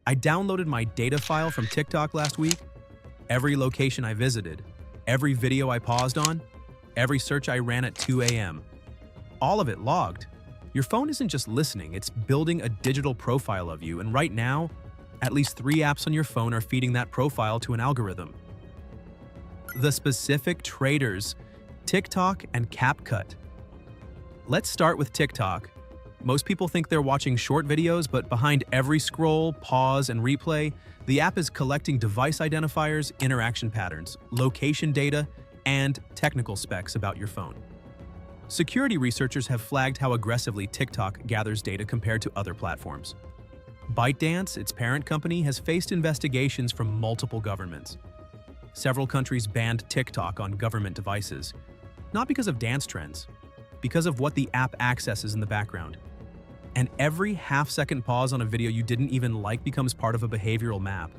I downloaded my data file from TikTok last week. Every location I visited, every video I paused on, every search I ran at 2 a.m. All of it logged. Your phone isn't just listening, it's building a digital profile of you, and right now, at least 3 apps on your phone are feeding that profile to an algorithm. The specific traders, TikTok and CapCut. Let's start with TikTok. Most people think they're watching short videos, but behind every scroll, pause, and replay, the app is collecting device identifiers, interaction patterns, location data, and technical specs about your phone. Security researchers have flagged how aggressively TikTok gathers data compared to other platforms. ByteDance, its parent company, has faced investigations from multiple governments. Several countries banned TikTok on government devices, not because of dance trends, because of what the app accesses in the background. And every half-second pause on a video you didn't even like becomes part of a behavioral map.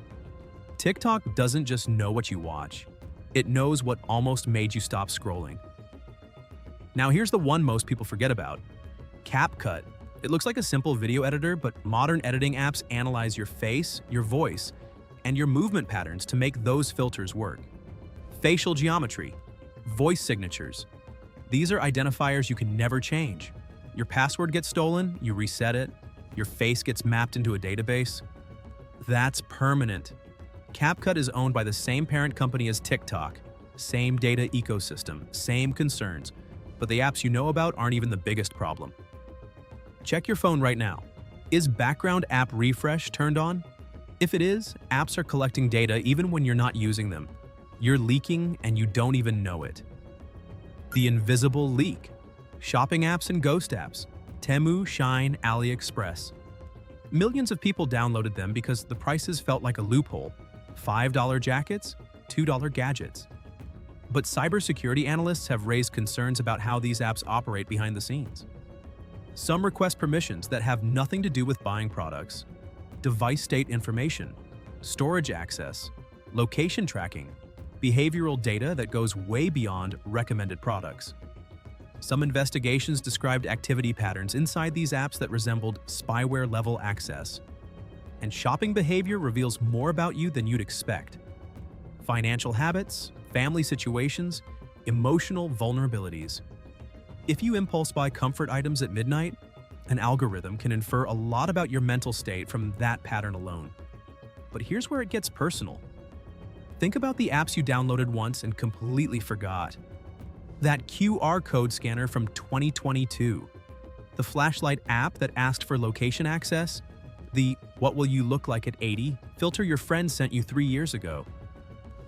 TikTok doesn't just know what you watch. It knows what almost made you stop scrolling. Now here's the one most people forget about. CapCut. It looks like a simple video editor, but modern editing apps analyze your face, your voice, and your movement patterns to make those filters work. Facial geometry, voice signatures. These are identifiers you can never change. Your password gets stolen, you reset it, your face gets mapped into a database. That's permanent. CapCut is owned by the same parent company as TikTok, same data ecosystem, same concerns, but the apps you know about aren't even the biggest problem. Check your phone right now. Is background app refresh turned on? If it is, apps are collecting data even when you're not using them. You're leaking and you don't even know it. The invisible leak. Shopping apps and ghost apps. Temu, Shine, AliExpress. Millions of people downloaded them because the prices felt like a loophole. $5 jackets, $2 gadgets. But cybersecurity analysts have raised concerns about how these apps operate behind the scenes. Some request permissions that have nothing to do with buying products. Device state information, storage access, location tracking, behavioral data that goes way beyond recommended products. Some investigations described activity patterns inside these apps that resembled spyware-level access. And shopping behavior reveals more about you than you'd expect. Financial habits, family situations, emotional vulnerabilities. If you impulse buy comfort items at midnight, an algorithm can infer a lot about your mental state from that pattern alone. But here's where it gets personal. Think about the apps you downloaded once and completely forgot. That QR code scanner from 2022, the flashlight app that asked for location access, the "what will you look like at 80" filter your friend sent you 3 years ago.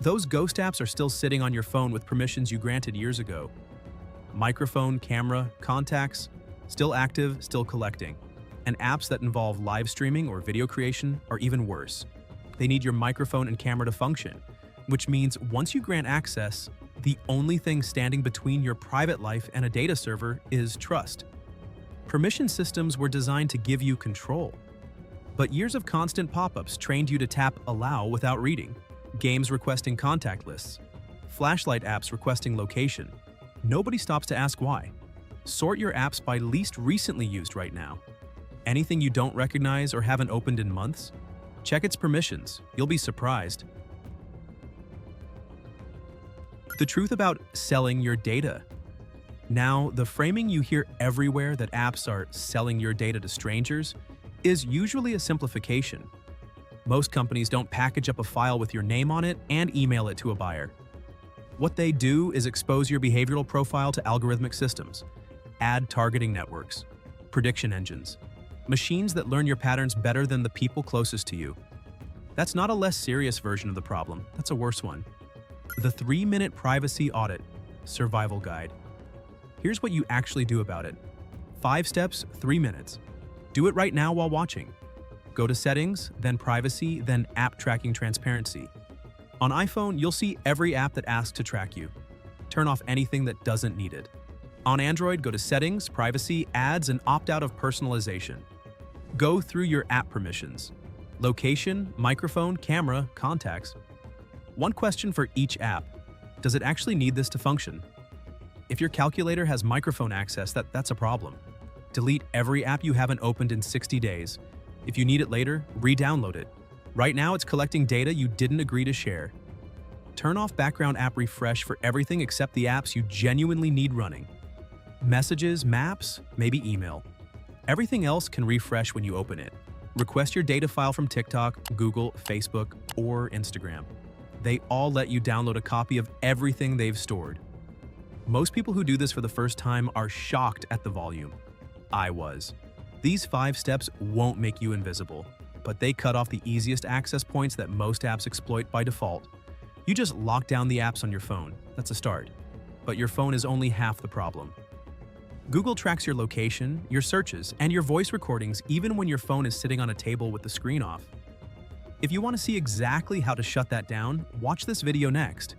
Those ghost apps are still sitting on your phone with permissions you granted years ago. Microphone, camera, contacts, still active, still collecting. And apps that involve live streaming or video creation are even worse. They need your microphone and camera to function, which means once you grant access, the only thing standing between your private life and a data server is trust. Permission systems were designed to give you control. But years of constant pop-ups trained you to tap allow without reading, games requesting contact lists, flashlight apps requesting location. Nobody stops to ask why. Sort your apps by least recently used right now. Anything you don't recognize or haven't opened in months? Check its permissions. You'll be surprised. The truth about selling your data. Now, the framing you hear everywhere that apps are selling your data to strangers is usually a simplification. Most companies don't package up a file with your name on it and email it to a buyer. What they do is expose your behavioral profile to algorithmic systems, ad targeting networks, prediction engines, machines that learn your patterns better than the people closest to you. That's not a less serious version of the problem, that's a worse one. The 3-minute privacy audit survival guide. Here's what you actually do about it. 5 steps, 3 minutes. Do it right now while watching. Go to Settings, then Privacy, then App Tracking Transparency. On iPhone, you'll see every app that asks to track you. Turn off anything that doesn't need it. On Android, go to Settings, Privacy, Ads, and opt out of personalization. Go through your app permissions. Location, microphone, camera, contacts. One question for each app. Does it actually need this to function? If your calculator has microphone access, that's a problem. Delete every app you haven't opened in 60 days. If you need it later, re-download it. Right now, it's collecting data you didn't agree to share. Turn off background app refresh for everything except the apps you genuinely need running. Messages, maps, maybe email. Everything else can refresh when you open it. Request your data file from TikTok, Google, Facebook, or Instagram. They all let you download a copy of everything they've stored. Most people who do this for the first time are shocked at the volume. I was. These 5 steps won't make you invisible, but they cut off the easiest access points that most apps exploit by default. You just lock down the apps on your phone. That's a start. But your phone is only half the problem. Google tracks your location, your searches, and your voice recordings even when your phone is sitting on a table with the screen off. If you want to see exactly how to shut that down, watch this video next.